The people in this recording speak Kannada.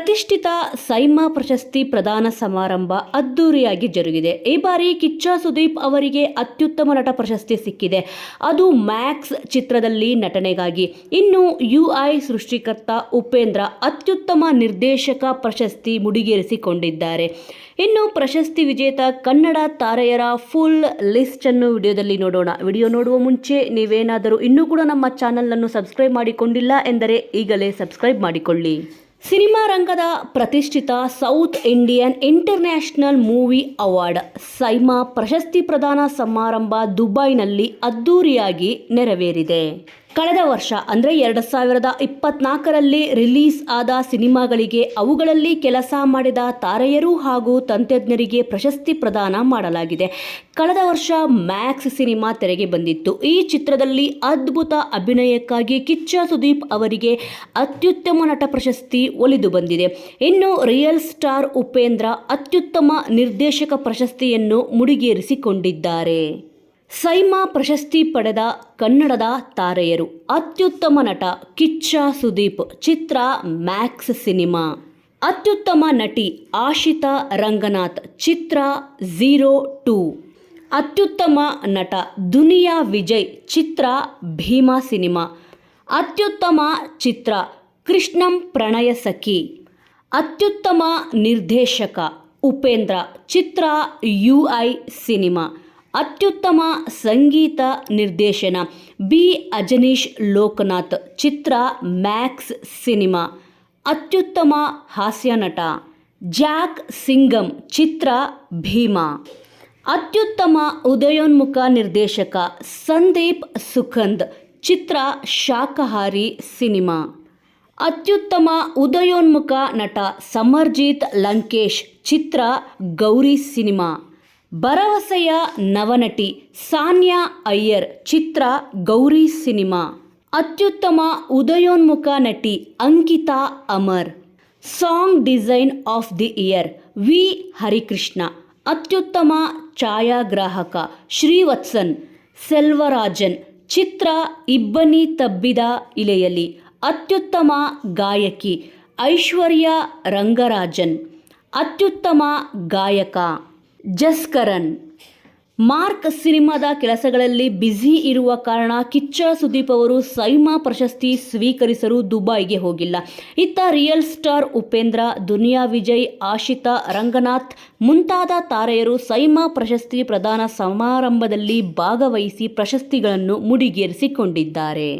ಪ್ರತಿಷ್ಠಿತ ಸೈಮಾ ಪ್ರಶಸ್ತಿ ಪ್ರದಾನ ಸಮಾರಂಭ ಅದ್ದೂರಿಯಾಗಿ ಜರುಗಿದೆ. ಈ ಬಾರಿ ಕಿಚ್ಚ ಸುದೀಪ್ ಅವರಿಗೆ ಅತ್ಯುತ್ತಮ ನಟ ಪ್ರಶಸ್ತಿ ಸಿಕ್ಕಿದೆ. ಅದು ಮ್ಯಾಕ್ಸ್ ಚಿತ್ರದಲ್ಲಿ ನಟನೆಗಾಗಿ. ಇನ್ನು ಯುಐ ಸೃಷ್ಟಿಕರ್ತ ಉಪೇಂದ್ರ ಅತ್ಯುತ್ತಮ ನಿರ್ದೇಶಕ ಪ್ರಶಸ್ತಿ ಮುಡಿಗೇರಿಸಿಕೊಂಡಿದ್ದಾರೆ. ಇನ್ನು ಪ್ರಶಸ್ತಿ ವಿಜೇತ ಕನ್ನಡ ತಾರೆಯರ ಫುಲ್ ಲಿಸ್ಟ್ ಅನ್ನು ವಿಡಿಯೋದಲ್ಲಿ ನೋಡೋಣ. ವಿಡಿಯೋ ನೋಡುವ ಮುಂಚೆ ನೀವೇನಾದರೂ ಇನ್ನೂ ಕೂಡ ನಮ್ಮ ಚಾನಲ್ ಸಬ್ಸ್ಕ್ರೈಬ್ ಮಾಡಿಕೊಂಡಿಲ್ಲ ಎಂದರೆ ಈಗಲೇ ಸಬ್ಸ್ಕ್ರೈಬ್ ಮಾಡಿಕೊಳ್ಳಿ. ಸಿನಿಮಾ ರಂಗದ ಪ್ರತಿಷ್ಠಿತ south Indian international movie award SIIMA ಪ್ರಶಸ್ತಿ ಪ್ರದಾನ ಸಮಾರಂಭ ದುಬೈನಲ್ಲಿ ಅದ್ದೂರಿಯಾಗಿ ನೆರವೇರಿದೆ. ಕಳೆದ ವರ್ಷ ಅಂದರೆ 2024ರಲ್ಲಿ ರಿಲೀಸ್ ಆದ ಸಿನಿಮಾಗಳಿಗೆ ಅವುಗಳಲ್ಲಿ ಕೆಲಸ ಮಾಡಿದ ತಾರೆಯರು ಹಾಗೂ ತಂತ್ರಜ್ಞರಿಗೆ ಪ್ರಶಸ್ತಿ ಪ್ರದಾನ ಮಾಡಲಾಗಿದೆ. ಕಳೆದ ವರ್ಷ ಮ್ಯಾಕ್ಸ್ ಸಿನಿಮಾ ತೆರೆಗೆ ಬಂದಿತ್ತು. ಈ ಚಿತ್ರದಲ್ಲಿ ಅದ್ಭುತ ಅಭಿನಯಕ್ಕಾಗಿ ಕಿಚ್ಚ ಸುದೀಪ್ ಅವರಿಗೆ ಅತ್ಯುತ್ತಮ ನಟ ಪ್ರಶಸ್ತಿ ಒಲಿದು ಬಂದಿದೆ. ಇನ್ನು ರಿಯಲ್ ಸ್ಟಾರ್ ಉಪೇಂದ್ರ ಅತ್ಯುತ್ತಮ ನಿರ್ದೇಶಕ ಪ್ರಶಸ್ತಿಯನ್ನು ಮುಡಿಗೇರಿಸಿಕೊಂಡಿದ್ದಾರೆ. ಸೈಮಾ ಪ್ರಶಸ್ತಿ ಪಡೆದ ಕನ್ನಡದ ತಾರೆಯರು: ಅತ್ಯುತ್ತಮ ನಟ ಕಿಚ್ಚ ಸುದೀಪ್, ಚಿತ್ರ ಮ್ಯಾಕ್ಸ್ ಸಿನಿಮಾ. ಅತ್ಯುತ್ತಮ ನಟಿ ಆಶಿತಾ ರಂಗನಾಥ್, ಚಿತ್ರ 02. ಅತ್ಯುತ್ತಮ ನಟ ದುನಿಯಾ ವಿಜಯ್, ಚಿತ್ರ ಭೀಮಾ ಸಿನಿಮಾ. ಅತ್ಯುತ್ತಮ ಚಿತ್ರ ಕೃಷ್ಣಂ ಪ್ರಣಯ ಸಖಿ. ಅತ್ಯುತ್ತಮ ನಿರ್ದೇಶಕ ಉಪೇಂದ್ರ, ಚಿತ್ರ ಯುಐ ಸಿನಿಮಾ. ಅತ್ಯುತ್ತಮ ಸಂಗೀತ ನಿರ್ದೇಶನ ಬಿ ಅಜನೀಶ್ ಲೋಕನಾಥ್, ಚಿತ್ರ ಮ್ಯಾಕ್ಸ್ ಸಿನಿಮಾ. ಅತ್ಯುತ್ತಮ ಹಾಸ್ಯ ನಟ ಜಾಕ್ ಸಿಂಗಂ, ಚಿತ್ರ ಭೀಮಾ. ಅತ್ಯುತ್ತಮ ಉದಯೋನ್ಮುಖ ನಿರ್ದೇಶಕ ಸಂದೀಪ್ ಸುಖಂದ್, ಚಿತ್ರ ಶಾಕಾಹಾರಿ ಸಿನಿಮಾ. ಅತ್ಯುತ್ತಮ ಉದಯೋನ್ಮುಖ ನಟ ಸಮರ್ಜಿತ್ ಲಂಕೇಶ್, ಚಿತ್ರ ಗೌರಿ ಸಿನಿಮಾ. ಭರವಸೆಯ ನವನಟಿ ಸಾನ್ಯಾ ಅಯ್ಯರ್, ಚಿತ್ರ ಗೌರಿ ಸಿನಿಮಾ. ಅತ್ಯುತ್ತಮ ಉದಯೋನ್ಮುಖ ನಟಿ Ankita Amar. Song design of the year V Harikrishna. ಅತ್ಯುತ್ತಮ ಛಾಯಾಗ್ರಾಹಕ ಶ್ರೀವತ್ಸನ್ ಸೆಲ್ವರಾಜನ್, ಚಿತ್ರ ಇಬ್ಬನಿ ತಬ್ಬಿದ ಇಲೆಯಲ್ಲಿ. ಅತ್ಯುತ್ತಮ ಗಾಯಕಿ ಐಶ್ವರ್ಯ ರಂಗರಾಜನ್. ಅತ್ಯುತ್ತಮ ಗಾಯಕ ಜಸ್ಕರನ್. ಮಾರ್ಕ್ ಸಿನಿಮಾದ ಕೆಲಸಗಳಲ್ಲಿ ಬ್ಯುಸಿ ಇರುವ ಕಾರಣ ಕಿಚ್ಚ ಸುದೀಪ್ ಅವರು ಸೈಮಾ ಪ್ರಶಸ್ತಿ ಸ್ವೀಕರಿಸಲು ದುಬೈಗೆ ಹೋಗಿಲ್ಲ. ಇತ್ತ ರಿಯಲ್ ಸ್ಟಾರ್ ಉಪೇಂದ್ರ, ದುನಿಯಾ ವಿಜಯ್, ಆಶಿತಾ ರಂಗನಾಥ್ ಮುಂತಾದ ತಾರೆಯರು ಸೈಮಾ ಪ್ರಶಸ್ತಿ ಪ್ರದಾನ ಸಮಾರಂಭದಲ್ಲಿ ಭಾಗವಹಿಸಿ ಪ್ರಶಸ್ತಿಗಳನ್ನು ಮುಡಿಗೇರಿಸಿಕೊಂಡಿದ್ದಾರೆ.